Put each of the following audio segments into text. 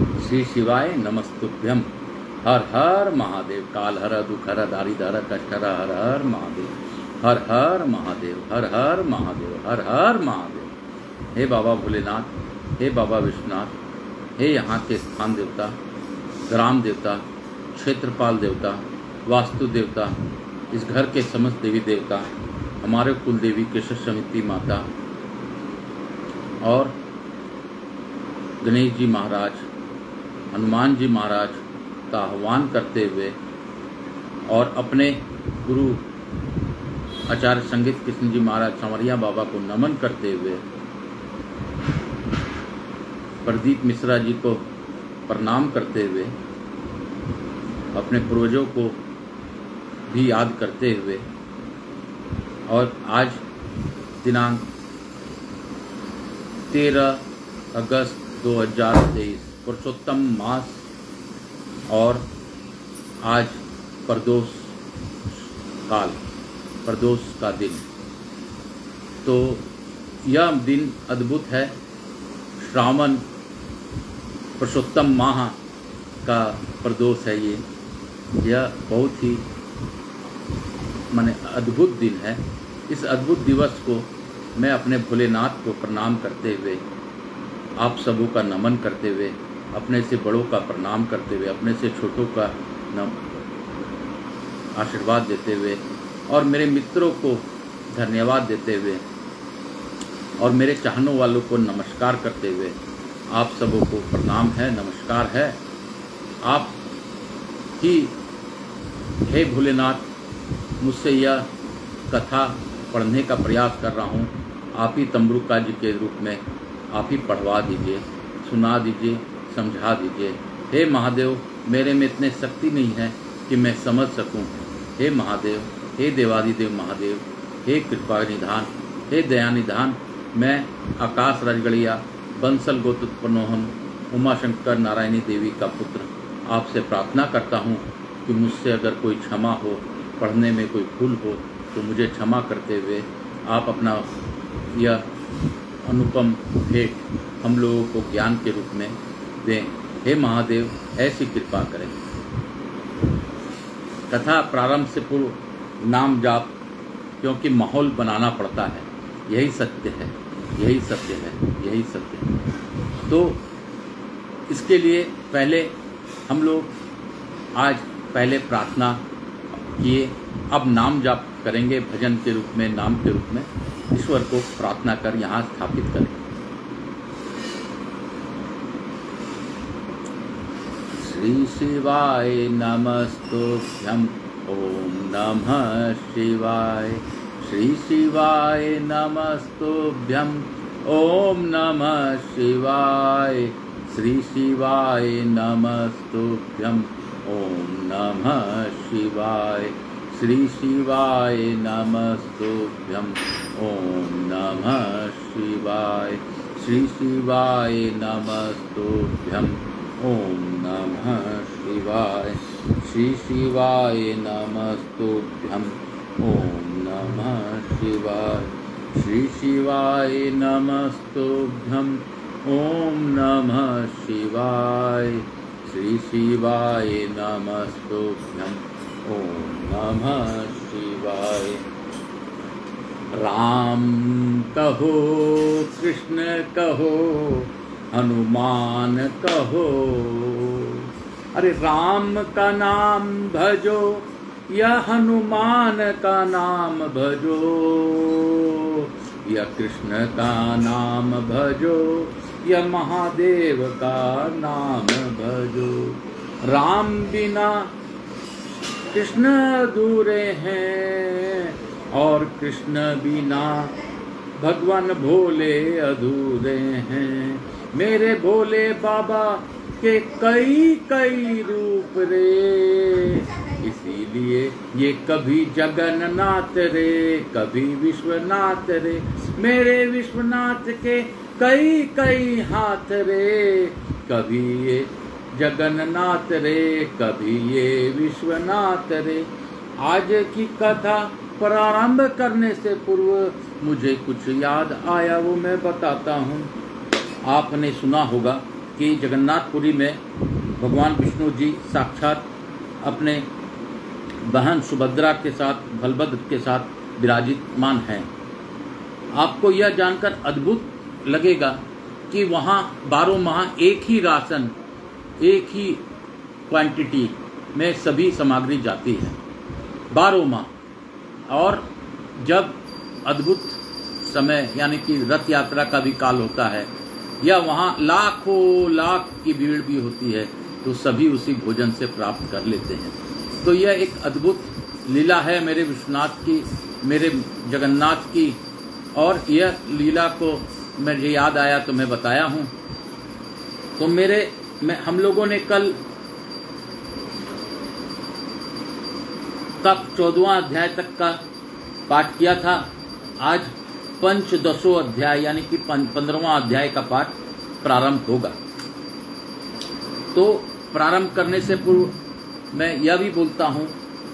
श्री शिवाय नमस्तुभ्यम। हर हर महादेव। काल हर दुख हर दारिद्र कष्ट हर हर हर महादेव। हर हर महादेव। हर हर महादेव। हर हर महादेव। हे बाबा भोलेनाथ, हे बाबा विश्वनाथ, हे यहाँ के स्थान देवता, ग्राम देवता, क्षेत्रपाल देवता, वास्तु देवता, इस घर के समस्त देवी देवता, हमारे कुल देवी केशव समिति माता और गणेश जी महाराज, हनुमान जी महाराज का आह्वान करते हुए और अपने गुरु आचार्य संगीत कृष्ण जी महाराज संवरिया बाबा को नमन करते हुए, प्रदीप मिश्रा जी को प्रणाम करते हुए, अपने पूर्वजों को भी याद करते हुए, और आज दिनांक 13 अगस्त 2023 पुरुषोत्तम मास और आज प्रदोष काल, प्रदोष का दिन। तो यह दिन अद्भुत है। श्रावण पुरुषोत्तम माह का प्रदोष है यह बहुत ही माने अद्भुत दिन है। इस अद्भुत दिवस को मैं अपने भोलेनाथ को प्रणाम करते हुए, आप सबों का नमन करते हुए, अपने से बड़ों का प्रणाम करते हुए, अपने से छोटों का आशीर्वाद देते हुए और मेरे मित्रों को धन्यवाद देते हुए और मेरे चाहने वालों को नमस्कार करते हुए आप सबों को प्रणाम है, नमस्कार है। आप ही हे भोलेनाथ, मुझसे यह कथा पढ़ने का प्रयास कर रहा हूँ। आप ही तम्बरुका जी के रूप में आप ही पढ़वा दीजिए, सुना दीजिए, समझा दीजिए। हे महादेव, मेरे में इतने शक्ति नहीं है कि मैं समझ सकूं। हे महादेव, हे देवादिदेव महादेव, हे कृपा निधान, हे दया निधान, मैं आकाश राजगढ़िया बंसल गोत्रोत्पन्नोहन उमाशंकर नारायणी देवी का पुत्र आपसे प्रार्थना करता हूँ कि मुझसे अगर कोई क्षमा हो, पढ़ने में कोई भूल हो तो मुझे क्षमा करते हुए आप अपना यह अनुपम भेंट हम लोगों को ज्ञान के रूप में दें। हे महादेव, ऐसी कृपा करें। कथा प्रारंभ से पूर्व नाम जाप, क्योंकि माहौल बनाना पड़ता है। यही सत्य है, यही सत्य है, यही सत्य है। तो इसके लिए पहले हम लोग आज पहले प्रार्थना किए, अब नाम जाप करेंगे भजन के रूप में, नाम के रूप में ईश्वर को प्रार्थना कर यहाँ स्थापित करें। श्री शिवाय नमस्तुभ्यं। ओम नमः शिवाय। श्री शिवाय नमस्तुभ्यं। ओम नमः शिवाय। श्री शिवाय नमस्तुभ्यं। ओम नमः शिवाय। श्री शिवाय नमस्तुभ्यं। ओम नमः शिवाय। श्री शिवाय नमस्तुभ्यं। ओम नमः शिवाय। श्री शिवाय नमस्तुभ्यं। ओम नमः शिवाय। श्री शिवाय नमस्तुभ्यं। ओम नमः शिवाय। श्री शिवाय नमस्तुभ्यं। ओम नमः शिवाय। राम कहो, कृष्ण कहो, हनुमान कहो, अरे राम का नाम भजो या हनुमान का नाम भजो, या कृष्ण का नाम भजो या महादेव का नाम भजो। राम बिना कृष्ण अधूरे हैं और कृष्ण बिना भगवान भोले अधूरे हैं। मेरे भोले बाबा के कई कई रूप रे, इसीलिए ये कभी जगन्नाथ रे, कभी विश्वनाथ रे। मेरे विश्वनाथ के कई कई हाथ रे, कभी ये जगन्नाथ रे, कभी ये विश्वनाथ रे। आज की कथा प्रारंभ करने से पूर्व मुझे कुछ याद आया, वो मैं बताता हूँ। आपने सुना होगा कि जगन्नाथपुरी में भगवान विष्णु जी साक्षात अपने बहन सुभद्रा के साथ, बलभद्र के साथ विराजितमान हैं। आपको यह जानकर अद्भुत लगेगा कि वहाँ 12 माह एक ही राशन, एक ही क्वांटिटी में सभी सामग्री जाती है 12 माह। और जब अद्भुत समय यानी कि रथ यात्रा का भी काल होता है या वहाँ लाखों लाख की भीड़ भी होती है, तो सभी उसी भोजन से प्राप्त कर लेते हैं। तो यह एक अद्भुत लीला है मेरे विश्वनाथ की, मेरे जगन्नाथ की। और यह लीला को मुझे याद आया तो मैं बताया हूँ। तो हम लोगों ने कल तक 14वां अध्याय तक का पाठ किया था। आज पंचदशो अध्याय यानी कि 15वां अध्याय का पाठ प्रारंभ होगा। तो प्रारंभ करने से पूर्व मैं यह भी बोलता हूँ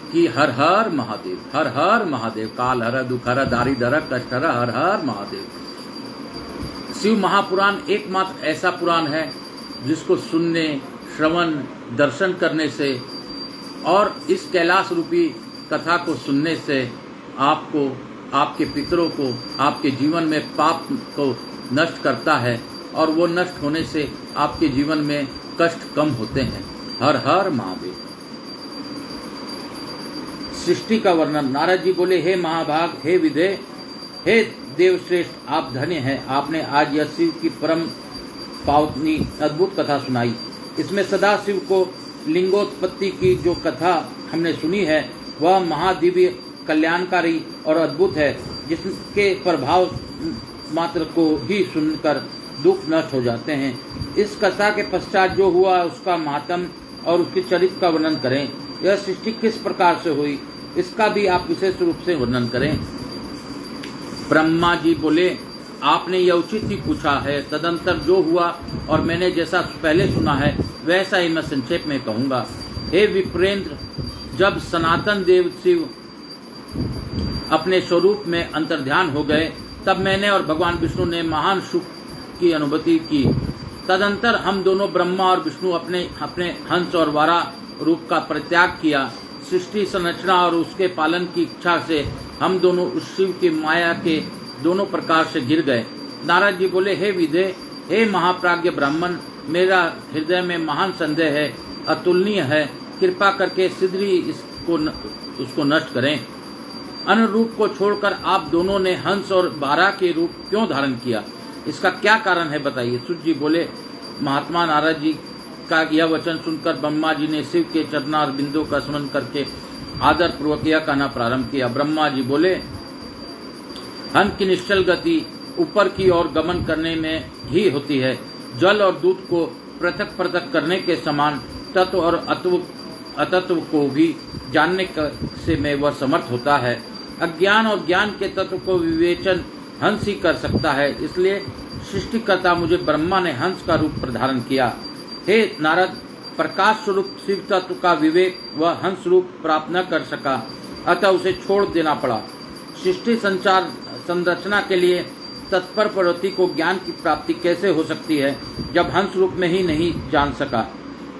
कि हर हर महादेव, हर हर महादेव, काल हर, दुख हर, दारी दर, कष्ट हर, हर हर महादेव। शिव महापुराण एकमात्र ऐसा पुराण है जिसको सुनने, श्रवण, दर्शन करने से और इस कैलाश रूपी कथा को सुनने से आपको, आपके पितरों को, आपके जीवन में पाप को नष्ट करता है और वो नष्ट होने से आपके जीवन में कष्ट कम होते हैं। हर हर महादेव। सृष्टि का वर्णन। नारद जी बोले, हे महाभाग, हे विदे, हे देवश्रेष्ठ, आप धन्य हैं। आपने आज यह शिव की परम पावनी अद्भुत कथा सुनाई। इसमें सदा शिव को लिंगोत्पत्ति की जो कथा हमने सुनी है वह महादिव्य, कल्याणकारी और अद्भुत है, जिसके प्रभाव मात्र को ही सुनकर दुख नष्ट हो जाते हैं। इस कथा के पश्चात जो हुआ उसका मातम और उसके चरित्र का वर्णन करें। यह सृष्टि किस प्रकार से हुई इसका भी आप विशेष रूप से वर्णन करें। ब्रह्मा जी बोले, आपने यह उचित ही पूछा है। तदंतर जो हुआ और मैंने जैसा पहले सुना है वैसा ही मैं संक्षेप में कहूँगा। हे विप्रेंद्र, जब सनातन देव शिव अपने स्वरूप में अंतर्ध्यान हो गए तब मैंने और भगवान विष्णु ने महान सुख की अनुभूति की। तदंतर हम दोनों ब्रह्मा और विष्णु अपने अपने हंस और वारा रूप का परित्याग किया। सृष्टि संरचना और उसके पालन की इच्छा से हम दोनों उस शिव की माया के दोनों प्रकार से गिर गए। नारद जी बोले, हे विदे, हे महाप्राज्ञ ब्राह्मण, मेरा हृदय में महान संदेह है, अतुलनीय है। कृपा करके शीघ्र उसको नष्ट करें। अन्य रूप को छोड़कर आप दोनों ने हंस और वारा के रूप क्यों धारण किया? इसका क्या कारण है बताइए। सूत जी बोले, महात्मा नारद जी का यह वचन सुनकर ब्रह्मा जी ने शिव के चरणार बिंदु का स्मरण करके आदर पूर्वक यह कहना प्रारंभ किया। ब्रह्मा जी बोले, हंस की निश्चल गति ऊपर की ओर गमन करने में ही होती है। जल और दूध को पृथक पृथक करने के समान तत्व और अतत्व को भी जानने से में वह समर्थ होता है। अज्ञान और ज्ञान के तत्व को विवेचन हंस ही कर सकता है। इसलिए सृष्टिकर्ता मुझे ब्रह्मा ने हंस का रूप प्रधारण किया। हे नारद, प्रकाश स्वरूप शिव तत्व का विवेक वह हंस रूप प्राप्त न कर सका, अतः उसे छोड़ देना पड़ा। सृष्टि संचार संरचना के लिए तत्पर प्रवृत्ति को ज्ञान की प्राप्ति कैसे हो सकती है जब हंस रूप में ही नहीं जान सका?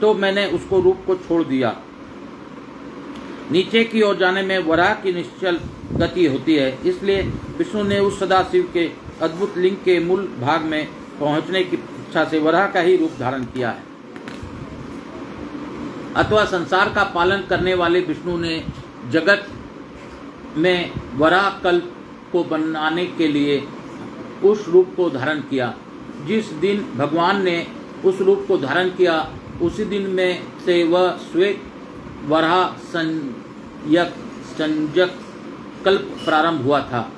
तो मैंने उसको रूप को छोड़ दिया। नीचे की ओर जाने में वराह की निश्चल गति होती है, इसलिए विष्णु ने उस सदाशिव के अद्भुत लिंग के मूल भाग में पहुंचने की इच्छा से वराह का ही रूप धारण किया है। अथवा संसार का पालन करने वाले विष्णु ने जगत में वराह कल्प को बनाने के लिए उस रूप को धारण किया। जिस दिन भगवान ने उस रूप को धारण किया उसी दिन में से वह श्वेत वराह संजक कल्प प्रारंभ हुआ था।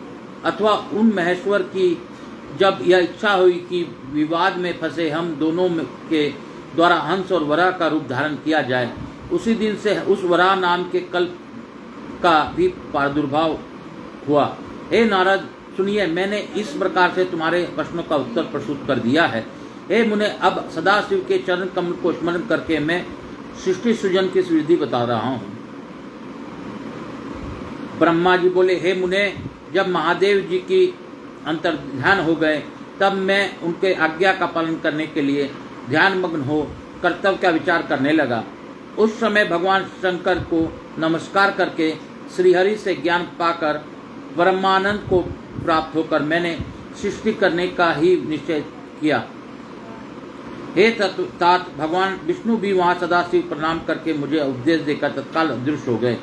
अथवा उन महेश्वर की जब यह इच्छा हुई कि विवाद में फंसे हम दोनों के द्वारा हंस और वराह का रूप धारण किया जाए, उसी दिन से उस वराह नाम के कल्प का भी प्रादुर्भाव हुआ। हे नारद, सुनिए, मैंने इस प्रकार से तुम्हारे प्रश्नों का उत्तर प्रस्तुत कर दिया है। हे मुने, अब सदाशिव के चरण कमल को स्मरण करके मैं सृष्टि सृजन की विधि बता रहा हूँ। ब्रह्मा जी बोले, हे मुने, जब महादेव जी की अंतर्ध्यान हो गए तब मैं उनके आज्ञा का पालन करने के लिए ध्यान मग्न हो कर्तव्य का विचार करने लगा। उस समय भगवान शंकर को नमस्कार करके श्रीहरि से ज्ञान पाकर ब्रह्मानंद को प्राप्त होकर मैंने सृष्टि करने का ही निश्चय किया। हे तात भगवान विष्णु भी वहाँ सदाशिव प्रणाम करके मुझे उपदेश देकर तत्काल अदृश्य हो गए।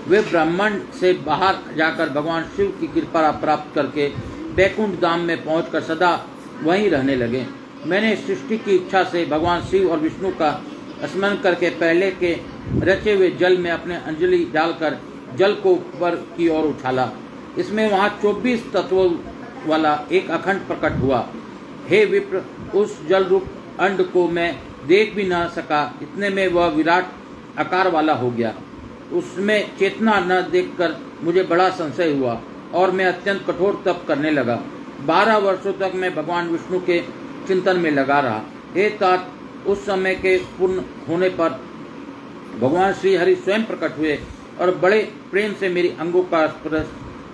वे ब्रह्मांड से बाहर जाकर भगवान शिव की कृपा प्राप्त करके बैकुंठ धाम में पहुंचकर सदा वहीं रहने लगे। मैंने सृष्टि की इच्छा से भगवान शिव और विष्णु का स्मरण करके पहले के रचे हुए जल में अपने अंजलि डालकर जल को ऊपर की ओर उछाला। इसमें वहाँ 24 तत्वों वाला एक अखंड प्रकट हुआ। हे विप्र, उस जल रूप अंड को मैं देख भी न सका, इतने में वह विराट आकार वाला हो गया। उसमें चेतना न देखकर मुझे बड़ा संशय हुआ और मैं अत्यंत कठोर तप करने लगा। 12 वर्षों तक मैं भगवान विष्णु के चिंतन में लगा रहा। हे तात, उस समय के पूर्ण होने पर भगवान श्री हरि स्वयं प्रकट हुए और बड़े प्रेम से मेरी अंगों का स्पर्श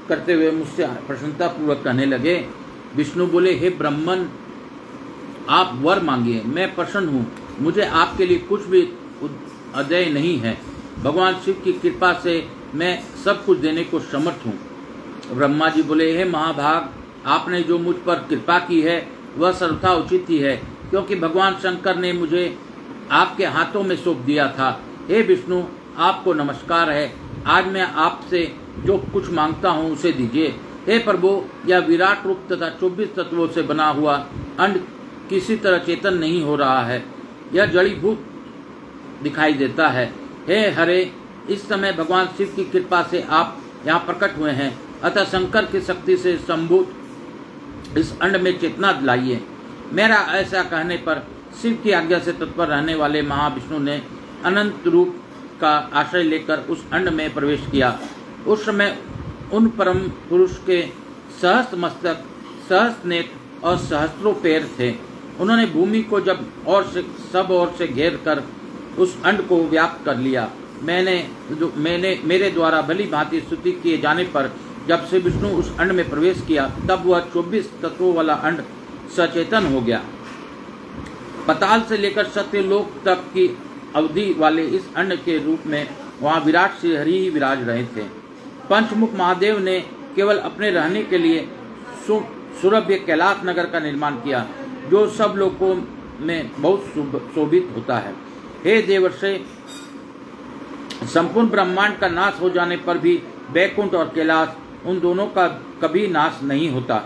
करते हुए मुझसे प्रसन्नता पूर्वक कहने लगे। विष्णु बोले, हे ब्रह्मन, आप वर मांगिए, मैं प्रसन्न हूँ। मुझे आपके लिए कुछ भी अदेय नहीं है। भगवान शिव की कृपा से मैं सब कुछ देने को समर्थ हूँ। ब्रह्मा जी बोले, हे महाभाग, आपने जो मुझ पर कृपा की है वह सर्वथा उचित ही है, क्योंकि भगवान शंकर ने मुझे आपके हाथों में सौंप दिया था। हे विष्णु, आपको नमस्कार है। आज मैं आपसे जो कुछ मांगता हूँ उसे दीजिए। हे प्रभु, यह विराट रूप तथा 24 तत्वों से बना हुआ अंड किसी तरह चेतन नहीं हो रहा है, यह जड़ीभूत दिखाई देता है। हे हरे, इस समय भगवान शिव की कृपा से आप यहाँ प्रकट हुए हैं, अतः शंकर की शक्ति से संभूत इस अंड में चेतना लाइए। मेरा ऐसा कहने पर शिव की आज्ञा से तत्पर रहने वाले महाविष्णु ने अनंत रूप का आश्रय लेकर उस अंड में प्रवेश किया। उस समय उन परम पुरुष के सहस्त्र मस्तक, सहस्त्र नेत्र और सहस्त्रों पैर थे। उन्होंने भूमि को सब ओर से घेर कर उस अंड को व्याप्त कर लिया। मेरे द्वारा भली भांति स्तुति किए जाने पर जब से विष्णु उस अंड में प्रवेश किया, तब वह 24 तत्वों वाला अंड सचेतन हो गया। पाताल से लेकर सत्यलोक तक की अवधि वाले इस अंड के रूप में वहाँ विराट श्री हरि ही विराज रहे थे। पंचमुख महादेव ने केवल अपने रहने के लिए सुरभ्य कैलाश नगर का निर्माण किया, जो सब लोगों में बहुत शोभित होता है। हे देवर्षि, संपूर्ण ब्रह्मांड का नाश हो जाने पर भी बैकुंठ और कैलाश, उन दोनों का कभी नाश नहीं होता।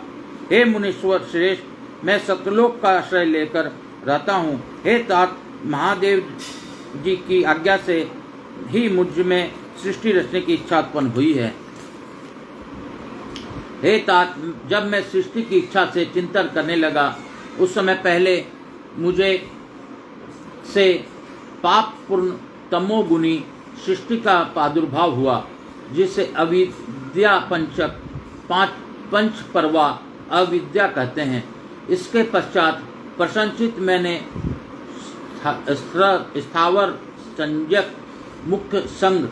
हे मुनीश्वर श्रेष्ठ, मैं सत्यलोक का आश्रय लेकर रहता हूँ। हे तात, महादेव जी की आज्ञा से ही मुझ में सृष्टि रचने की इच्छा उत्पन्न हुई है। हे तात, जब मैं सृष्टि की इच्छा से चिंतन करने लगा, उस समय पहले मुझे से पाप पूर्ण तमोगुणी सृष्टि का प्रादुर्भाव हुआ, जिसे अविद्या पंच परवा अविद्या कहते हैं। इसके पश्चात प्रसंचित मैंने स्थावर संज्ञक मुख्य संग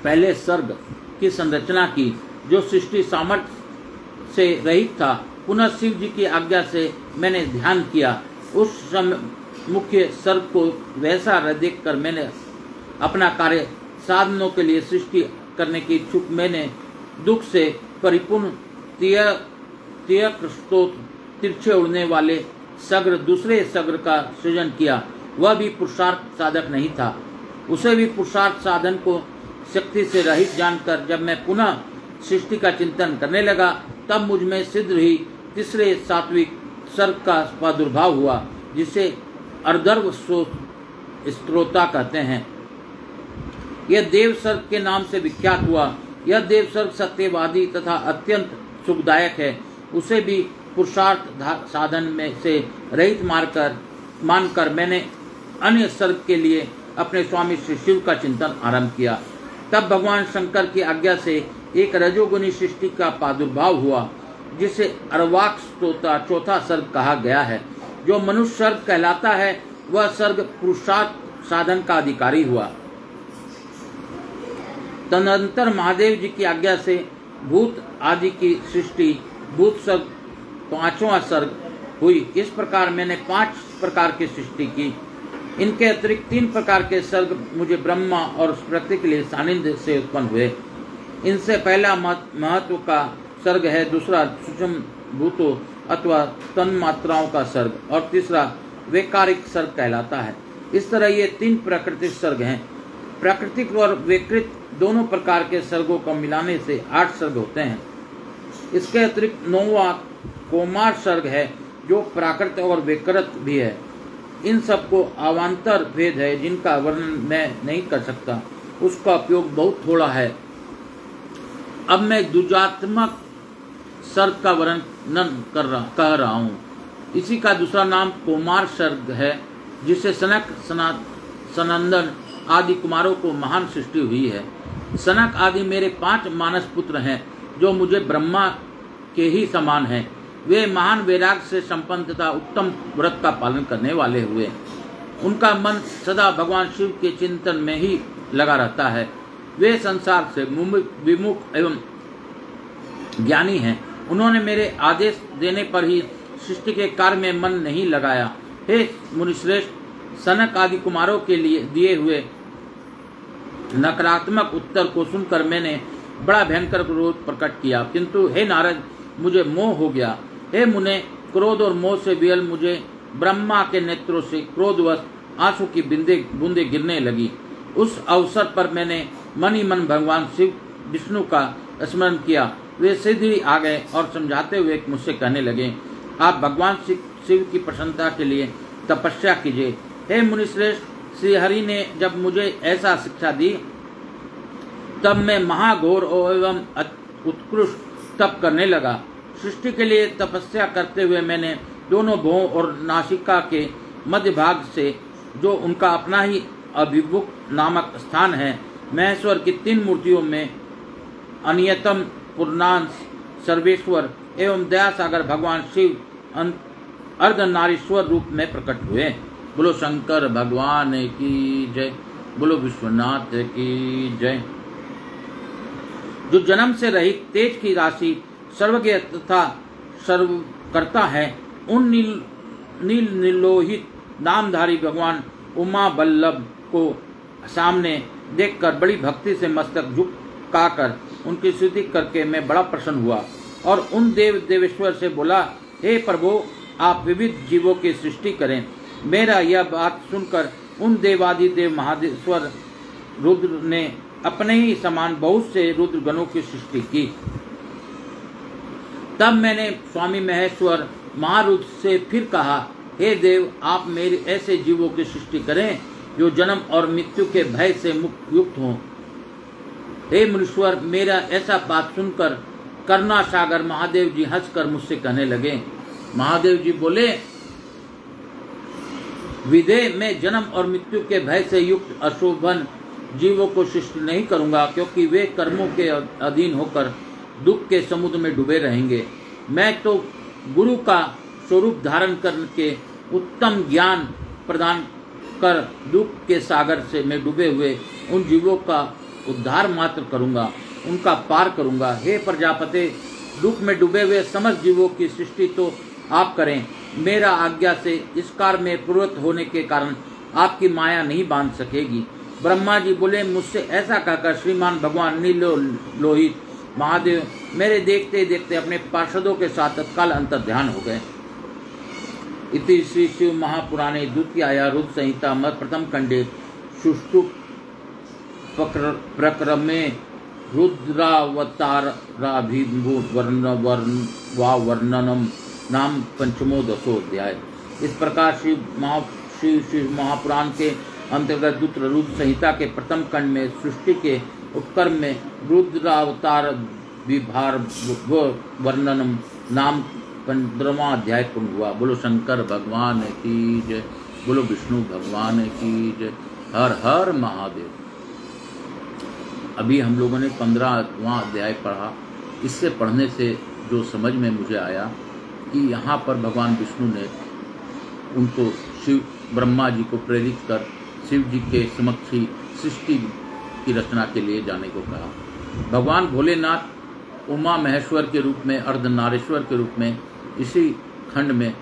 पहले सर्ग की संरचना की, जो सृष्टि सामर्थ्य से रहित था। पुनः शिव जी की आज्ञा से मैंने ध्यान किया। उस समय मुख्य सर्ग को वैसा देख कर मैंने अपना कार्य साधनों के लिए सृष्टि करने की इच्छुक मैंने दुख से परिपूर्ण तिरछे उड़ने वाले सग्र दूसरे सग्र का सृजन किया। वह भी पुरुषार्थ साधक नहीं था। उसे भी पुरुषार्थ साधन को शक्ति से रहित जानकर जब मैं पुनः सृष्टि का चिंतन करने लगा, तब मुझ में शीघ्र ही तीसरे सात्विक सर्ग का प्रादुर्भाव हुआ, जिसे अर्धर्व स्त्रोता कहते हैं। यह देव सर्ग के नाम से विख्यात हुआ। यह देव सर्ग सत्यवादी तथा अत्यंत सुखदायक है। उसे भी पुरुषार्थ साधन में से रहित मानकर मैंने अन्य सर्ग के लिए अपने स्वामी श्री शिव का चिंतन आरंभ किया। तब भगवान शंकर की आज्ञा से एक रजोगुणी सृष्टि का प्रादुर्भाव हुआ, जिसे अर्वाक स्तोता चौथा सर्ग कहा गया है। जो मनुष्य सर्ग कहलाता है, वह सर्ग पुरुषार्थ साधन का अधिकारी हुआ। तदनंतर महादेव जी की आज्ञा से भूत आदि की सृष्टि भूत सर्ग 5वां सर्ग हुई। इस प्रकार मैंने 5 प्रकार की सृष्टि की। इनके अतिरिक्त 3 प्रकार के सर्ग मुझे ब्रह्मा और प्रकृति के लिए सानिध्य से उत्पन्न हुए। इनसे पहला महत्व का सर्ग है, दूसरा सूक्ष्म भूतों अथवा तन्मात्राओं का सर्ग और तीसरा वैकारिक सर्ग कहलाता है। इस तरह ये 3 प्राकृतिक सर्ग हैं। प्राकृतिक और वैकृत दोनों प्रकार के सर्गों को मिलाने से 8 सर्ग होते हैं। इसके अतिरिक्त 9वां कौमार सर्ग है जो प्राकृत और वैकृत भी है। इन सब को अवान्तर भेद है जिनका वर्णन मैं नहीं कर सकता, उसका उपयोग बहुत थोड़ा है। अब मैं द्विजात्मक सर्ग का वर्णन कह रहा हूँ। इसी का दूसरा नाम कौमार सर्ग है, जिससे सनक सनंदन आदि कुमारों को महान सृष्टि हुई है। सनक आदि मेरे 5 मानस पुत्र हैं जो मुझे ब्रह्मा के ही समान हैं। वे महान वैराग्य से संपन्न तथा उत्तम व्रत का पालन करने वाले हुए। उनका मन सदा भगवान शिव के चिंतन में ही लगा रहता है। वे संसार से विमुख एवं ज्ञानी हैं। उन्होंने मेरे आदेश देने पर ही सृष्टि के कार्य में मन नहीं लगाया। हे मुनिश्रेष्ठ, सनक आदि कुमारों के लिए दिए हुए नकारात्मक उत्तर को सुनकर मैंने बड़ा भयंकर क्रोध प्रकट किया, किंतु हे नारद, मुझे मोह हो गया। हे मुने, क्रोध और मोह से विहल मुझे ब्रह्मा के नेत्रों से क्रोधवश आंसू की बूंदे गिरने लगी। उस अवसर पर मैंने मन ही मन भगवान शिव विष्णु का स्मरण किया। वे सीधे ही आ गए और समझाते हुए मुझसे कहने लगे, आप भगवान शिव की प्रसन्नता के लिए तपस्या कीजिए। हे मुनिश्रेष्ठ, श्री हरि ने जब मुझे ऐसा शिक्षा दी तब मैं महाघोर एवं उत्कृष्ट तप करने लगा। सृष्टि के लिए तपस्या करते हुए मैंने दोनों भुवों और नासिका के मध्य भाग से, जो उनका अपना ही अभिमुख नामक स्थान है, महेश्वर की 3 मूर्तियों में अनियतम पूर्णांश सर्वेश्वर एवं दयासागर भगवान शिव अर्धनारीश्वर रूप में प्रकट हुए। बोलो शंकर भगवान की जय, बोलो विश्वनाथ की जय। जो जन्म से रहित तेज की राशि सर्वज्ञ तथा सर्वकर्ता है, उन नील निलोहित नामधारी भगवान उमा बल्लभ को सामने देखकर बड़ी भक्ति से मस्तक झुकाकर उनकी स्तुति करके मैं बड़ा प्रसन्न हुआ और उन देवेश्वर से बोला, हे प्रभु, आप विविध जीवों की सृष्टि करें। मेरा यह बात सुनकर उन देवादिदेव महादेश्वर रुद्र ने अपने ही समान बहुत से रुद्र गणों की सृष्टि की। तब मैंने स्वामी महेश्वर महारुद्र से फिर कहा, हे देव, आप मेरे ऐसे जीवों की सृष्टि करें जो जन्म और मृत्यु के भय से मुक्त हों। हे मुनीश्वर, मेरा ऐसा बात सुनकर करुणा सागर महादेव जी हंसकर मुझसे कहने लगे। महादेव जी बोले, विदेह, मैं जन्म और मृत्यु के भय से युक्त अशोभन जीवों को सृष्टि नहीं करूंगा, क्योंकि वे कर्मों के अधीन होकर दुख के समुद्र में डूबे रहेंगे। मैं तो गुरु का स्वरूप धारण करके उत्तम ज्ञान प्रदान कर दुख के सागर से मैं डूबे हुए उन जीवों का उद्धार मात्र करूंगा, उनका पार करूंगा। हे प्रजापति, दुख में डूबे हुए समस्त जीवों की सृष्टि तो आप करें। मेरा आज्ञा से इस कार्य में प्रवृत्त होने के कारण आपकी माया नहीं बांध सकेगी। ब्रह्मा जी बोले, मुझसे ऐसा कहकर श्रीमान भगवान नीलोहित महादेव मेरे देखते देखते अपने पार्षदों के साथ तत्काल अंतर्ध्यान हो गए। इति श्री शिव महापुराणे द्वितीया रुद्र संहिता मत प्रथम खंडे सुष्टुप प्रक्रमे रुद्रावताराभिभूत वर्णनम नाम पंचमो दशोध्याय। इस प्रकार शिव महापुराण के अंतर्गत द्वितीय रुद्र संहिता के प्रथम खंड में सृष्टि के उपक्रम में रुद्रावतार विभार वर्णनम नाम 15वां अध्याय पूर्ण हुआ। बोलो शंकर भगवान की जय, बोलो विष्णु भगवान की जय। हर हर महादेव। अभी हम लोगों ने 15वां अध्याय पढ़ा। इससे पढ़ने से जो समझ में मुझे आया कि यहाँ पर भगवान विष्णु ने उनको शिव ब्रह्मा जी को प्रेरित कर शिव जी के समक्ष ही सृष्टि की रचना के लिए जाने को कहा। भगवान भोलेनाथ उमा महेश्वर के रूप में, अर्धनारीश्वर के रूप में इसी खंड में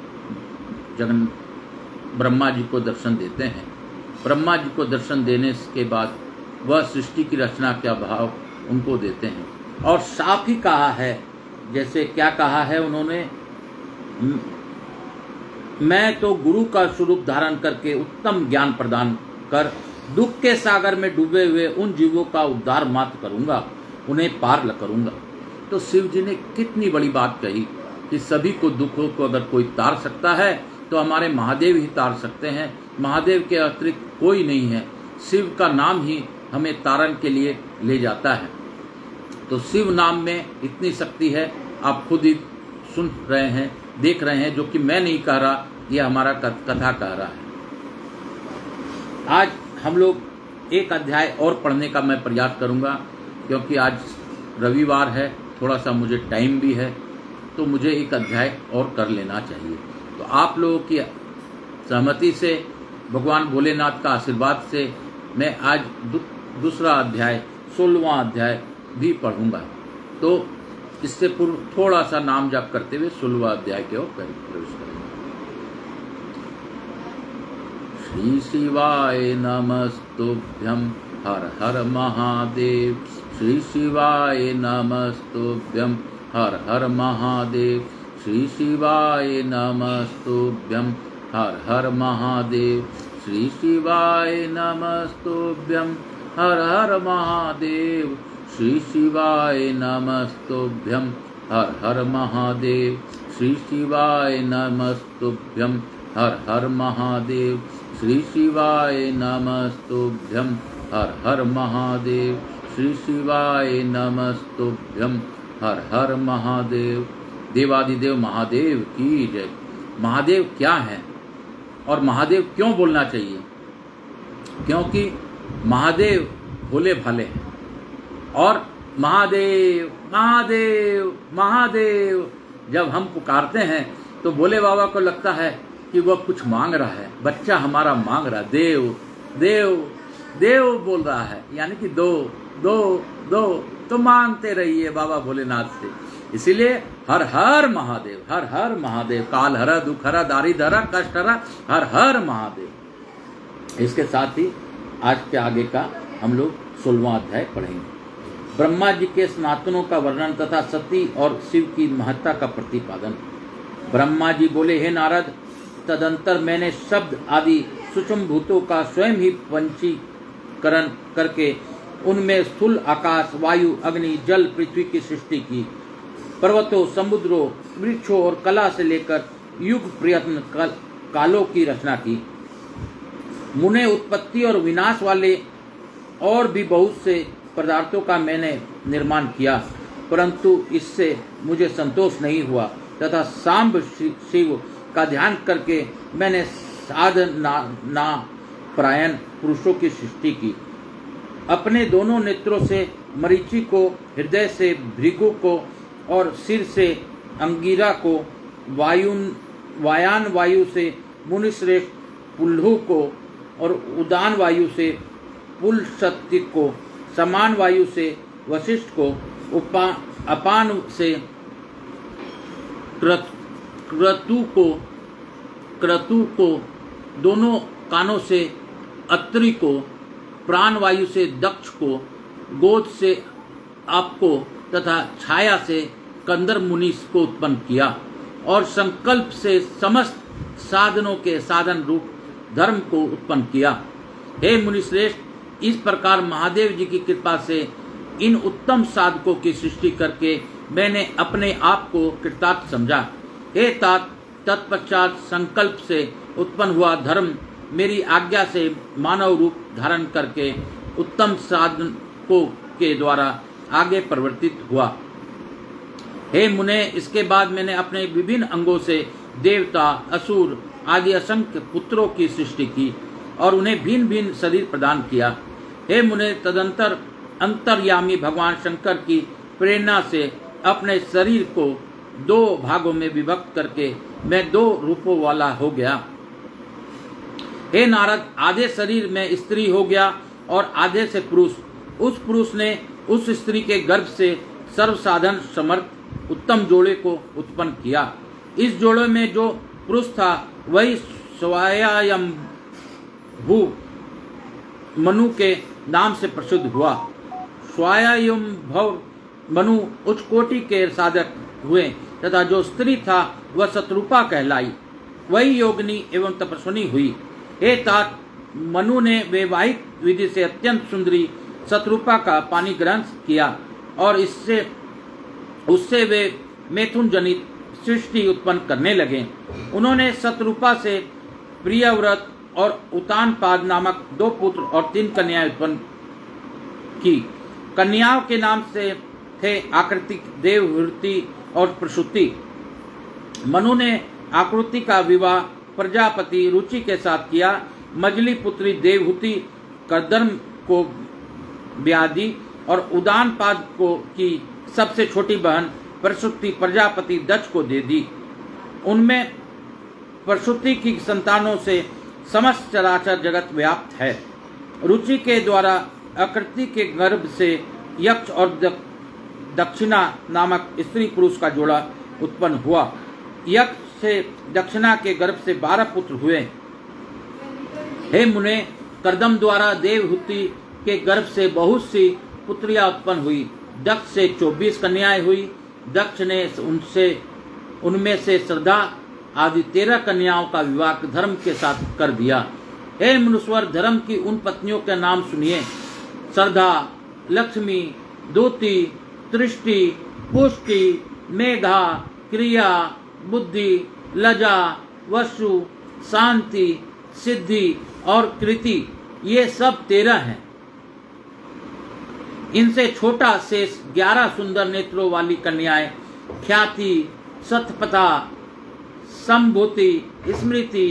ब्रह्मा जी को दर्शन देते हैं। ब्रह्मा जी को दर्शन देने के बाद वह सृष्टि की रचना का भाव उनको देते हैं। और साफ ही कहा है, जैसे क्या कहा है उन्होंने, मैं तो गुरु का स्वरूप धारण करके उत्तम ज्ञान प्रदान कर दुख के सागर में डूबे हुए उन जीवों का उद्धार मात्र करूंगा, उन्हें पार करूंगा। तो शिव जी ने कितनी बड़ी बात कही कि सभी को दुखों को अगर कोई तार सकता है तो हमारे महादेव ही तार सकते हैं। महादेव के अतिरिक्त कोई नहीं है। शिव का नाम ही हमें तारण के लिए ले जाता है। तो शिव नाम में इतनी शक्ति है, आप खुद ही सुन रहे हैं, देख रहे हैं, जो कि मैं नहीं कह रहा, यह हमारा कथा कह रहा है। आज हम लोग एक अध्याय और पढ़ने का मैं प्रयास करूंगा, क्योंकि आज रविवार है, थोड़ा सा मुझे टाइम भी है, तो मुझे एक अध्याय और कर लेना चाहिए। तो आप लोगों की सहमति से, भगवान भोलेनाथ का आशीर्वाद से मैं आज दूसरा अध्याय 16वां अध्याय भी पढ़ूंगा। तो इससे पूर्व थोड़ा सा नाम जाप करते हुए 16वां अध्याय के ओर प्रवेश करेंगे। श्री शिवाय नमस्तुभ्यं हर हर महादेव। श्री शिवाय नमस्तुभ्यं हर हर महादेव। श्री शिवाय नमस्तुभ्यं हर हर महादेव। श्री शिवाय नमस्तुभ्यं हर हर महादेव। श्री शिवाय नमस्तुभ्यं हर हर महादेव। श्री शिवाय नमस्तुभ्यं हर हर महादेव। श्री शिवाय नमस्तुभ्यं हर हर महादेव। श्री शिवाय नमस्तुभ्यं हर हर महादेव। देवादिदेव महादेव की जय। महादेव क्या है और महादेव क्यों बोलना चाहिए? क्योंकि महादेव भोले भाले हैं और महादेव महादेव महादेव जब हम पुकारते हैं तो भोले बाबा को लगता है कि वह कुछ मांग रहा है, बच्चा हमारा मांग रहा है, देव देव देव बोल रहा है, यानी कि दो दो दो, तो मांगते रहिए बाबा भोलेनाथ से। इसीलिए हर हर महादेव, हर हर महादेव, काल हरा, दुख हरा, दारिद्र हरा, कष्ट हरा, हर हर महादेव। इसके साथ ही आज के आगे का हम लोग 16वां अध्याय पढ़ेंगे। ब्रह्मा जी के स्नातनों का वर्णन तथा सती और शिव की महत्ता का प्रतिपादन। ब्रह्मा जी बोले, हे नारद, तदंतर मैंने शब्द आदि सूक्ष्म भूतों का स्वयं ही पंचीकरण करके उनमें स्थूल आकाश, वायु, अग्नि, जल, पृथ्वी की सृष्टि की। पर्वतों, समुद्रों, वृक्षों और कला से लेकर युग प्रयत्न कालों की रचना की। मुने उत्पत्ति और विनाश वाले और भी बहुत से पदार्थों का मैंने निर्माण किया, परंतु इससे मुझे संतोष नहीं हुआ तथा सांब शिव का ध्यान करके मैंने साधना परायण पुरुषों की सृष्टि की। अपने दोनों नेत्रों से मरीचि को, हृदय से भृगु को और सिर से अंगिरा को, वायान वायु से मुनिश्रेष्ठ पुल्हु को और उदान वायु से पुलशक्ति को, समान वायु से वशिष्ठ को, अपान से क्रतु को, दोनों कानों से अत्रि को, प्राण वायु से दक्ष को, गोद से आपको तथा छाया से कंदर मुनि को उत्पन्न किया और संकल्प से समस्त साधनों के साधन रूप धर्म को उत्पन्न किया। हे मुनिश्रेष्ठ, इस प्रकार महादेव जी की कृपा से इन उत्तम साधकों की सृष्टि करके मैंने अपने आप को कृतार्थ समझा। हे तात, तत्पश्चात संकल्प से उत्पन्न हुआ धर्म मेरी आज्ञा से मानव रूप धारण करके उत्तम साधकों के द्वारा आगे परिवर्तित हुआ। हे मुने, इसके बाद मैंने अपने विभिन्न अंगों से देवता, असुर आदि असंख्य पुत्रों की सृष्टि की और उन्हें भिन्न भिन्न शरीर प्रदान किया। हे मुने, तदंतर अंतर्यामी भगवान शंकर की प्रेरणा से अपने शरीर को 2 भागों में विभक्त करके मैं 2 रूपों वाला हो गया। हे नारद, आधे शरीर में स्त्री हो गया और आधे से पुरुष। उस पुरुष ने उस स्त्री के गर्भ से सर्वसाधन समर्थ उत्तम जोड़े को उत्पन्न किया। इस जोड़े में जो पुरुष था वही स्वायंभू मनु के नाम से प्रसिद्ध हुआ। स्वायंभव मनु उच्च कोटि के साधक हुए तथा जो स्त्री था वह शत्रुपा कहलाई। वही योगिनी एवं तपस्विनी हुई। हे तात, मनु ने वैवाहिक विधि से अत्यंत सुंदरी शत्रुपा का पानी ग्रहण किया और उससे वे मैथुन जनित सृष्टि उत्पन्न करने लगे। उन्होंने शत्रुपा से प्रियव्रत और उतानपाद नामक 2 पुत्र और 3 कन्याएं उत्पन्न की। कन्याओं के नाम से थे आकृति, देवहूति और प्रसूति। मनु ने आकृति का विवाह प्रजापति रुचि के साथ किया। मजली पुत्री देवहूति कर्दम को ब्याह दी और उदानपाद को की सबसे छोटी बहन प्रसूति प्रजापति दक्ष को दे दी। उनमें प्रसूति की संतानों से समस्त चराचर जगत व्याप्त है। रुचि के द्वारा आकृति के गर्भ से यक्ष और दक्षिणा नामक स्त्री पुरुष का जोड़ा उत्पन्न हुआ। यक्ष से दक्षिणा के गर्भ से 12 पुत्र हुए। हे मुने, कर्दम द्वारा देवहूति के गर्भ से बहुत सी पुत्रियां उत्पन्न हुई। दक्ष से 24 कन्याएं हुई। दक्ष ने उनमें से श्रद्धा आदि 13 कन्याओं का विवाह धर्म के साथ कर दिया। हे मनुष्वर, धर्म की उन पत्नियों के नाम सुनिए। श्रद्धा, लक्ष्मी, दूती, दृष्टि, पुष्टि, मेधा, क्रिया, बुद्धि, लजा, वसु, शांति, सिद्धि और कृति, ये सब 13 हैं। इनसे छोटा शेष 11 सुंदर नेत्रों वाली कन्याएं ख्याति, सतपथा, संभूति, स्मृति,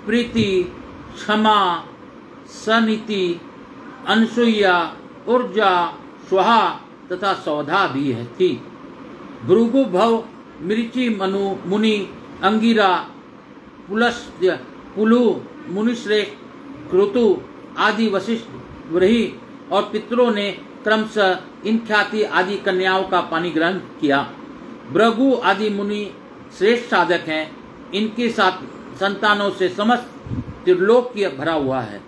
प्रीति, क्षमा, सनीति, अनसुईया, ऊर्जा, स्वाहा तथा सौधा भी थी। भृगु, भव, मृचि, मनु, मुनि, अंगिरा, पुलस्त्य, पुलु, मुनिश्रेष्ठ, क्रतु आदि वशिष्ठ, व्रीहि और पितरों ने क्रमशः इन ख्याति आदि कन्याओं का पानी ग्रहण किया। भृगु आदि मुनि श्रेष्ठ साधक हैं। इनकी संतानों से समस्त त्रिलोक्य भरा हुआ है।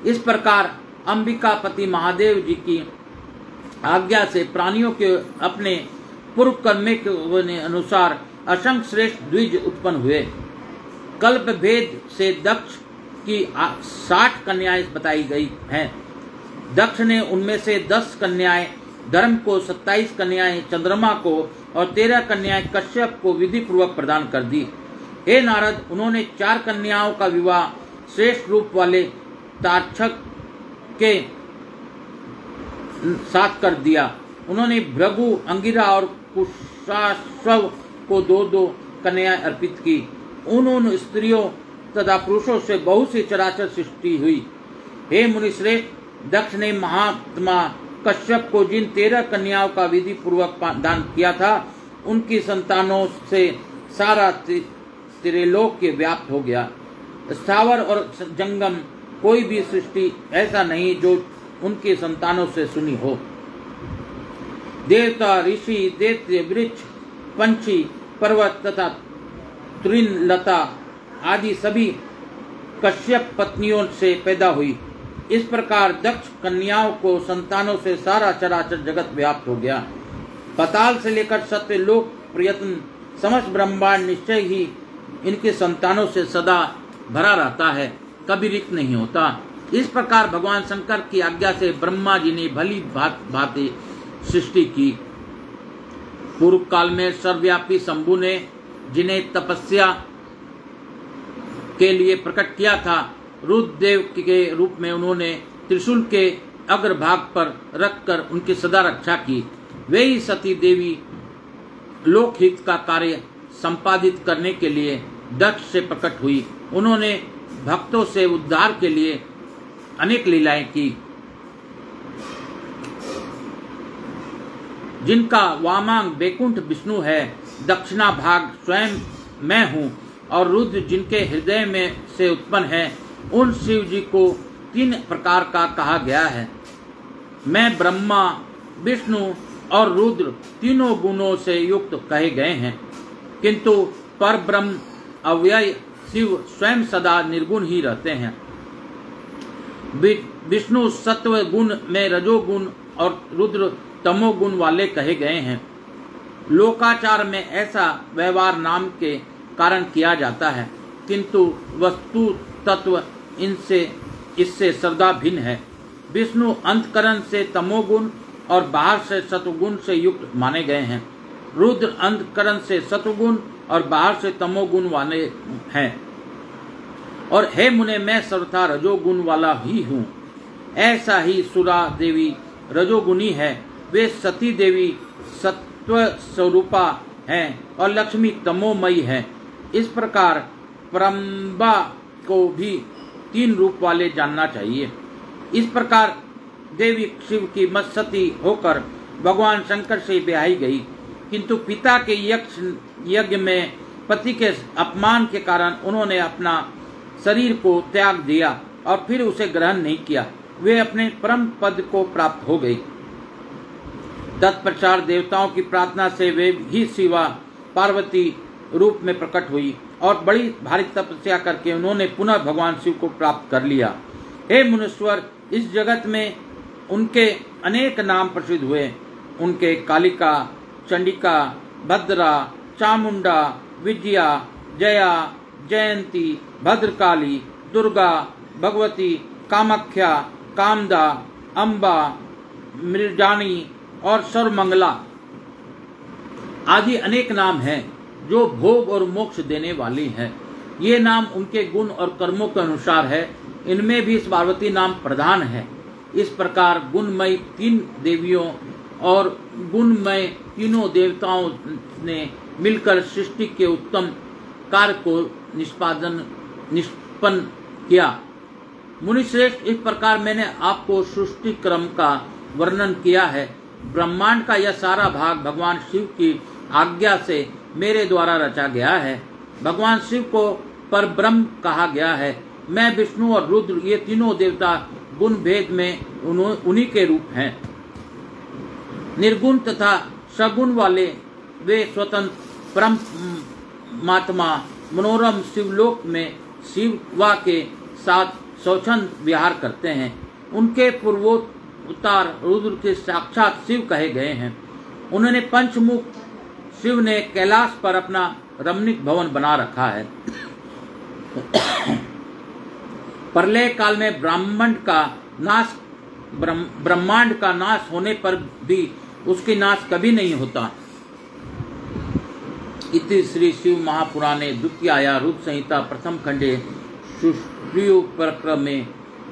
इस प्रकार अंबिकापति महादेव जी की आज्ञा से प्राणियों के अपने पूर्व कर्म के अनुसार असंख्य श्रेष्ठ द्विज उत्पन्न हुए। कल्प भेद से दक्ष की 60 कन्याएं बताई गई हैं। दक्ष ने उनमें से 10 कन्याएं धर्म को, 27 कन्याएं चंद्रमा को और 13 कन्याएं कश्यप को विधि पूर्वक प्रदान कर दी। हे नारद, उन्होंने 4 कन्याओं का विवाह श्रेष्ठ रूप वाले तार्क्षक के साथ कर दिया। उन्होंने भृगु, अंगिरा और कुशाश्व को 2-2 कन्याएं अर्पित की। उन स्त्रियों तथा पुरुषों से बहुत सी चराचर सृष्टि हुई। हे मुनिश्रेष्ठ, दक्ष ने महात्मा कश्यप को जिन 13 कन्याओं का विधि पूर्वक दान किया था, उनकी संतानों से सारा त्रिलोक्य व्याप्त हो गया। स्थावर और जंगम कोई भी सृष्टि ऐसा नहीं जो उनकी संतानों से सुनी हो। देवता, ऋषि, दैत्य, वृक्ष, पंछी, पर्वत तथा तृण, लता आदि सभी कश्यप पत्नियों से पैदा हुई। इस प्रकार दक्ष कन्याओं को संतानों से सारा चराचर जगत व्याप्त हो गया। पाताल से लेकर सत्यलोक प्रयत्न समस्त ब्रह्मांड निश्चय ही इनके संतानों से सदा भरा रहता है, कभी रिक्त नहीं होता। इस प्रकार भगवान शंकर की आज्ञा से ब्रह्मा जी ने भली भांति सृष्टि की। पूर्व काल में सर्वव्यापी शंभु ने जिन्हें तपस्या के लिए प्रकट किया था, रुद्रदेव के रूप में उन्होंने त्रिशूल के अग्रभाग पर रखकर उनकी सदा रक्षा की। वे ही सती देवी लोकहित का कार्य संपादित करने के लिए दक्ष से प्रकट हुई। उन्होंने भक्तों से उद्धार के लिए अनेक लीलाएं की, जिनका वामांग वैकुंठ विष्णु है, दक्षिणा भाग स्वयं मैं हूँ और रुद्र जिनके हृदय में से उत्पन्न है, उन शिव जी को 3 प्रकार का कहा गया है। मैं ब्रह्मा, विष्णु और रुद्र तीनों गुणों से युक्त कहे गए हैं, किंतु पर ब्रह्म अव्यय शिव स्वयं सदा निर्गुण ही रहते हैं। विष्णु सत्व गुण में रजोगुण और रुद्र तमोगुण वाले कहे गए हैं। लोकाचार में ऐसा व्यवहार नाम के कारण किया जाता है, किंतु वस्तु तत्व इससे सर्वदा भिन्न है। विष्णु अंतकरण से तमोगुण और बाहर से सत्वगुण से युक्त माने गए हैं। रुद्र अंतकरण से सत्वगुण और बाहर से तमोगुण वाले हैं। और हे मुने, मैं सर्वथा रजोगुण वाला ही हूँ। ऐसा ही सुरा देवी रजोगुणी है, वे सती देवी सत्व स्वरूपा हैं और लक्ष्मी तमोमयी है। इस प्रकार परम्बा को भी 3 रूप वाले जानना चाहिए। इस प्रकार देवी शिव की मत्सती होकर भगवान शंकर से ब्याही गई, किंतु पिता के यज्ञ में पति के अपमान के कारण उन्होंने अपना शरीर को त्याग दिया और फिर उसे ग्रहण नहीं किया। वे अपने परम पद को प्राप्त हो गई। तत्पश्चात देवताओं की प्रार्थना से वे ही शिवा पार्वती रूप में प्रकट हुई और बड़ी भारी तपस्या करके उन्होंने पुनः भगवान शिव को प्राप्त कर लिया। हे मुनीश्वर, इस जगत में उनके अनेक नाम प्रसिद्ध हुए। उनके कालिका, चंडिका, भद्रा, चामुंडा, विजया, जया, जयंती, भद्रकाली, दुर्गा, भगवती, कामाख्या, कामदा, अम्बा, मृजानी और सर्वमंगला आदि अनेक नाम हैं जो भोग और मोक्ष देने वाली हैं। ये नाम उनके गुण और कर्मों के अनुसार है। इनमें भी पार्वती नाम प्रधान है। इस प्रकार गुणमय 3 देवियों और गुणमय तीनों देवताओं ने मिलकर सृष्टि के उत्तम कार्य को निष्पन्न किया। मुनिश्रेष्ठ, इस प्रकार मैंने आपको सृष्टि क्रम का वर्णन किया है। ब्रह्मांड का यह सारा भाग भगवान शिव की आज्ञा से मेरे द्वारा रचा गया है। भगवान शिव को परब्रह्म कहा गया है। मैं, विष्णु और रुद्र, ये तीनों देवता गुण भेद में उन्हीं के रूप हैं। निर्गुण तथा सगुण वाले वे स्वतंत्र परमात्मा मनोरम शिवलोक में शिवा के साथ स्वच्छंद विहार करते हैं। उनके पूर्वोत्तर रुद्र के साक्षात शिव कहे गए हैं। उन्होंने पंचमुख शिव ने कैलाश पर अपना रमणीक भवन बना रखा है। प्रलय काल में ब्रह्मांड का नाश होने पर भी उसकी नाश कभी नहीं होता। इति श्री शिव महापुराणे द्वितीया रुद्र संहिता प्रथम खंडे सृष्टिप्रक्रमे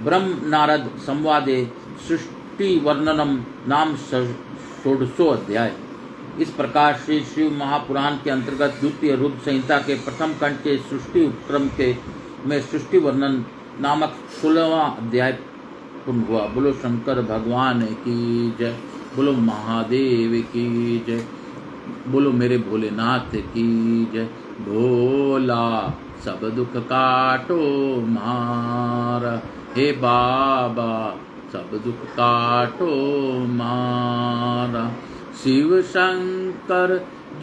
ब्रह्म नारद संवादे सृष्टि वर्णनम नाम 16 अध्याय। इस प्रकार श्री शिव महापुराण के अंतर्गत द्वितीय रुद्र संहिता के प्रथम खंड के सृष्टि उपक्रम के में सृष्टि वर्णन नामक 16वां अध्याय पूर्ण हुआ। बोलो शंकर भगवान की जय, बोलो महादेव की जय, बोलो मेरे भोलेनाथ की जय। भोला सब दुख काटो मारा, हे बाबा सब दुख काटो मारा। शिव शंकर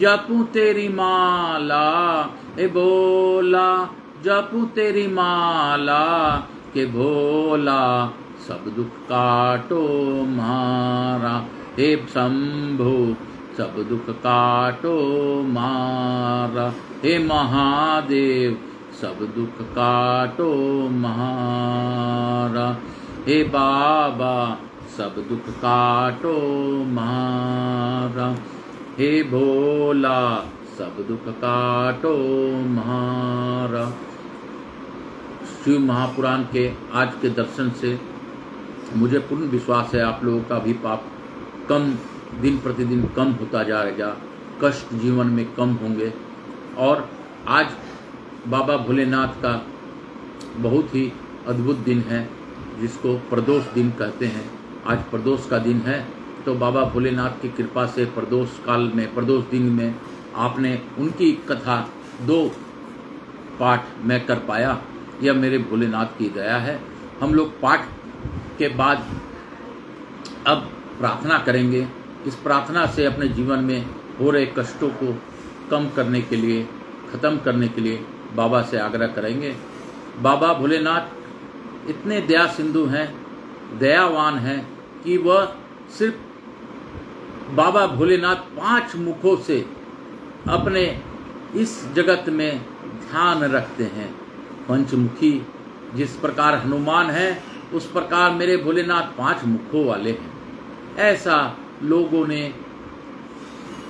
जपू तेरी माला, हे भोला जपू तेरी माला, के भोला सब दुख काटो मारा। हे शंभो सब दुख काटो मारा, हे महादेव सब दुख काटो मारा। हे बाबा सब दुख काटो मारा, हे भोला सब दुख काटो मारा। शिव महापुराण के आज के दर्शन से मुझे पूर्ण विश्वास है आप लोगों का भी पाप कम दिन प्रतिदिन कम होता जाएगा, कष्ट जीवन में कम होंगे। और आज बाबा भोलेनाथ का बहुत ही अद्भुत दिन है जिसको प्रदोष दिन कहते हैं। आज प्रदोष का दिन है, तो बाबा भोलेनाथ की कृपा से प्रदोष काल में, प्रदोष दिन में आपने उनकी कथा 2 पाठ मैं कर पाया। यह मेरे भोलेनाथ की दया है। हम लोग पाठ के बाद अब प्रार्थना करेंगे। इस प्रार्थना से अपने जीवन में हो रहे कष्टों को कम करने के लिए, ख़त्म करने के लिए बाबा से आग्रह करेंगे। बाबा भोलेनाथ इतने दया सिंधु हैं, दयावान हैं कि वह सिर्फ बाबा भोलेनाथ 5 मुखों से अपने इस जगत में ध्यान रखते हैं। पंचमुखी जिस प्रकार हनुमान है, उस प्रकार मेरे भोलेनाथ 5 मुखों वाले हैं। ऐसा लोगों ने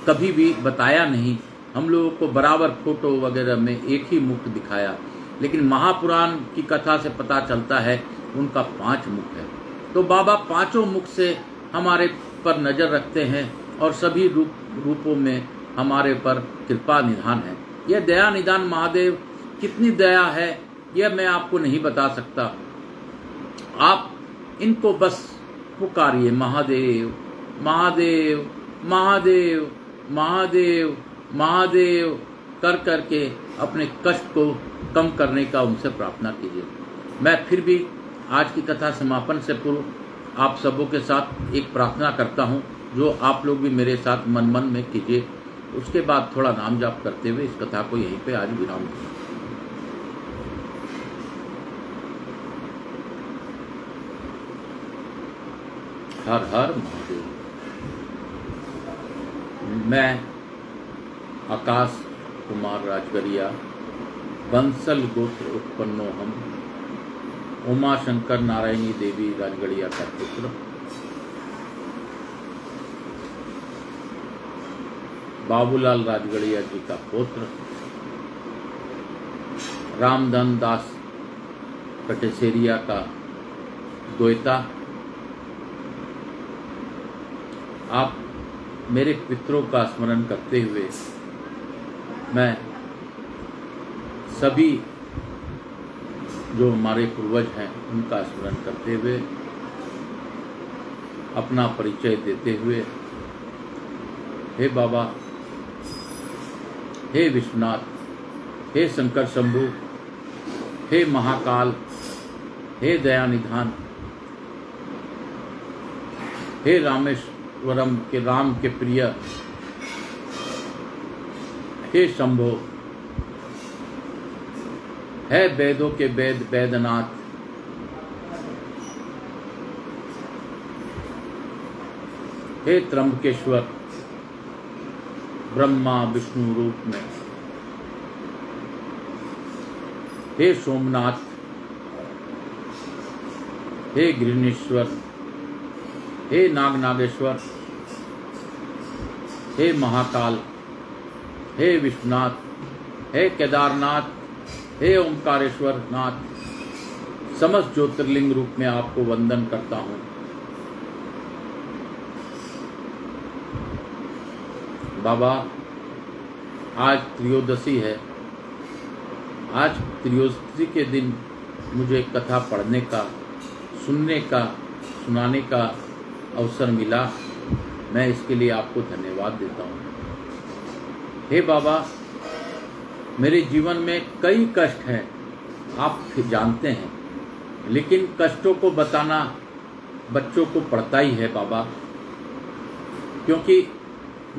कभी भी बताया नहीं। हम लोगों को बराबर फोटो वगैरह में एक ही मुख दिखाया, लेकिन महापुराण की कथा से पता चलता है उनका 5 मुख है। तो बाबा 5 मुख से हमारे पर नजर रखते हैं और सभी रूपों में हमारे पर कृपा निधान है। यह दया निधान महादेव कितनी दया है, यह मैं आपको नहीं बता सकता। आप इनको बस पुकारिए, महादेव महादेव महादेव महादेव महादेव कर करके अपने कष्ट को कम करने का उनसे प्रार्थना कीजिए। मैं फिर भी आज की कथा समापन से पूर्व आप सबों के साथ एक प्रार्थना करता हूं, जो आप लोग भी मेरे साथ मन मन में कीजिए। उसके बाद थोड़ा नाम जाप करते हुए इस कथा को यहीं पे आज विराम दूंगा। हर हर महादेव। मैं आकाश कुमार राजगरिया, बंसल गोत्र उत्पन्नो हम, उमा शंकर नारायणी देवी राजगरिया का पुत्र, बाबूलाल राजगरिया जी का पुत्र, रामधन दास कटेसेरिया का द्वैता। आप मेरे पितरों का स्मरण करते हुए मैं सभी जो हमारे पूर्वज हैं उनका स्मरण करते हुए अपना परिचय देते हुए, हे बाबा, हे विश्वनाथ, हे शंकर शंभु, हे महाकाल, हे दयानिधान, हे रामेश्वरम के राम के प्रिय, हे शंभो, है वेदों के वेद वेदनाथ, हे त्र्यंबकेश्वर ब्रह्मा विष्णु रूप में, हे सोमनाथ, हे गिरिनेश्वर, हे नागनागेश्वर, हे महाकाल, हे विश्वनाथ, हे केदारनाथ, हे ओंकारेश्वर नाथ, समस्त ज्योतिर्लिंग रूप में आपको वंदन करता हूँ। बाबा, आज त्रयोदशी है। आज त्रयोदशी के दिन मुझे कथा पढ़ने का, सुनने का, सुनाने का अवसर मिला। मैं इसके लिए आपको धन्यवाद देता हूँ। हे बाबा, मेरे जीवन में कई कष्ट हैं, आप जानते हैं, लेकिन कष्टों को बताना बच्चों को पड़ता ही है बाबा, क्योंकि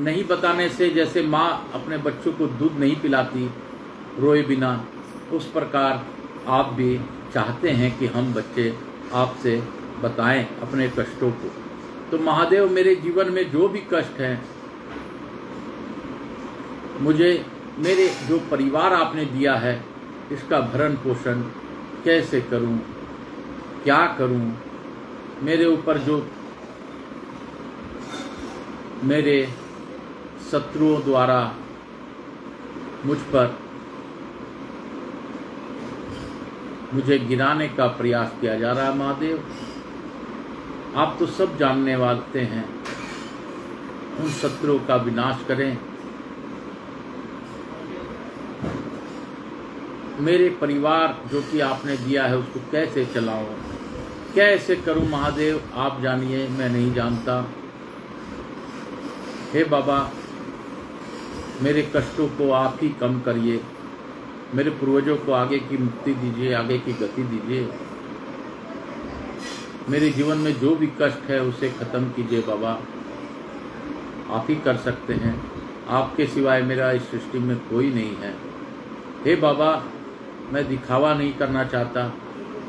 नहीं बताने से जैसे माँ अपने बच्चों को दूध नहीं पिलाती रोए बिना, उस प्रकार आप भी चाहते हैं कि हम बच्चे आपसे बताएं अपने कष्टों को। तो महादेव, मेरे जीवन में जो भी कष्ट हैं, मुझे मेरे जो परिवार आपने दिया है इसका भरण पोषण कैसे करूं, क्या करूं, मेरे ऊपर जो मेरे शत्रुओं द्वारा मुझ पर मुझे गिराने का प्रयास किया जा रहा है, महादेव आप तो सब जानने वाले हैं। उन शत्रुओं का विनाश करें। मेरे परिवार जो कि आपने दिया है उसको कैसे चलाऊं, कैसे करूं महादेव, आप जानिए, मैं नहीं जानता। हे बाबा, मेरे कष्टों को आप ही कम करिए। मेरे पूर्वजों को आगे की मुक्ति दीजिए, आगे की गति दीजिए। मेरे जीवन में जो भी कष्ट है उसे खत्म कीजिए बाबा, आप ही कर सकते हैं। आपके सिवाय मेरा इस सृष्टि में कोई नहीं है। हे बाबा, मैं दिखावा नहीं करना चाहता।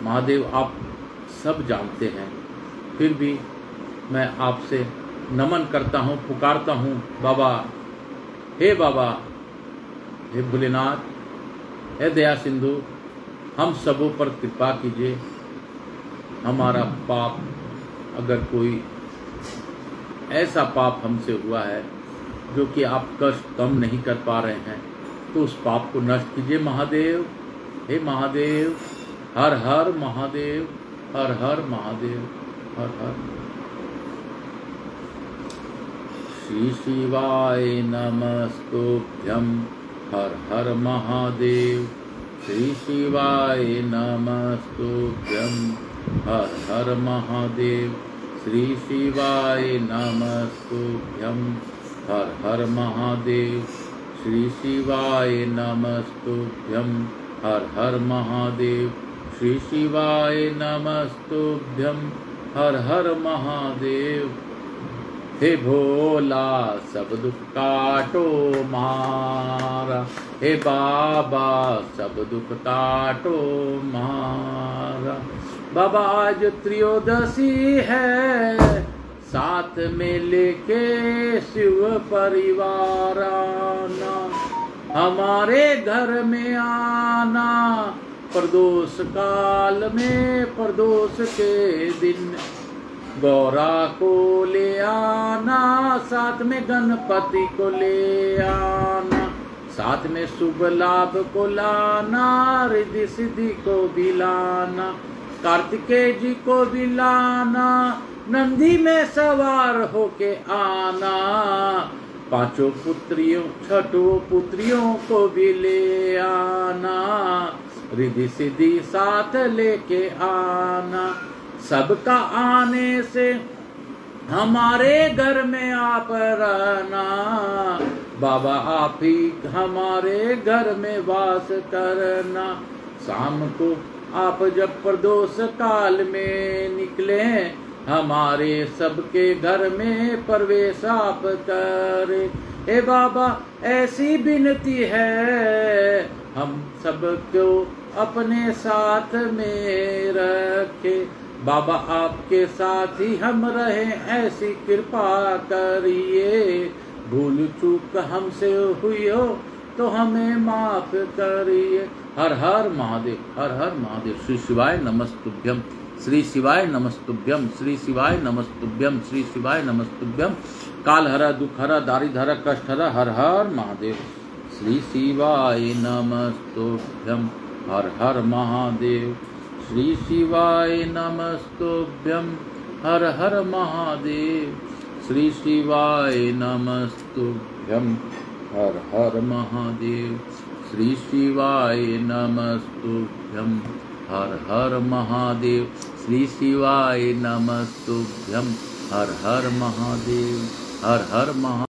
महादेव आप सब जानते हैं, फिर भी मैं आपसे नमन करता हूँ, पुकारता हूँ बाबा। हे बाबा, हे भोलेनाथ, हे दया सिंधु, हम सबों पर कृपा कीजिए। हमारा पाप, अगर कोई ऐसा पाप हमसे हुआ है जो कि आप कष्ट कम नहीं कर पा रहे हैं, तो उस पाप को नष्ट कीजिए महादेव। हे महादेव, हर हर महादेव, हर हर महादेव, हर हर। श्री शिवाय नमस्तुभ्यं, हर हर महादेव। श्री शिवाय नमस्तुभ्यं, हर हर महादेव। श्री शिवाय नमस्तुभ्यं, हर हर महादेव। श्री शिवाय नमस्तुभ्यं, हर हर महादेव। श्री शिवाय नमस्तुभ्यं, हर हर महादेव। हे भोला, सब दुख काटो मारा। हे बाबा, सब दुख काटो मारा। बाबा आज त्रयोदशी है, साथ में लेके शिव परिवार आना, हमारे घर में आना। प्रदोष काल में, प्रदोष के दिन गौरा को ले आना, साथ में गणपति को ले आना, साथ में शुभ लाभ को लाना, रिद्धि सिद्धि को भी लाना, कार्तिकेय जी को भी लाना, नंदी में सवार होके आना, पांचों पुत्रियों छठों पुत्रियों को भी ले आना, रिद्धि सिद्धि साथ लेके आना। सबका आने से हमारे घर में आप रहना, बाबा आप ही हमारे घर में वास करना। शाम को आप जब प्रदोष काल में निकले, हमारे सबके घर में प्रवेश आप करे। हे बाबा ऐसी विनती है, हम सबको अपने साथ में रखे। बाबा आपके साथ ही हम रहें, ऐसी कृपा करिए। भूल चूक हमसे हुई हो तो हमें माफ करिए। हर हर महादेव, हर हर महादेव। श्री शिवाय नमस्तुभ्यं, श्री शिवाय नमस्तुभ्यं, श्री शिवाय नमस्तुभ्यं, श्री शिवाय नमस्तुभ्यं। काल हरा, दुख हरा, दारिद्र हरा, कष्ट हरा, हर हर महादेव। श्री शिवाय नमस्तुभ्यं, हर हर महादेव। श्री शिवाय नमस्तुभ्यं, हर हर महादेव। श्री शिवाय नमस्तुभ्यं, हर हर महादेव। श्री शिवाय नमस्तुभ्यं, हर हर महादेव। श्री शिवाय नमस्तुभ्यं, हर हर महादेव, हर हर महादेव।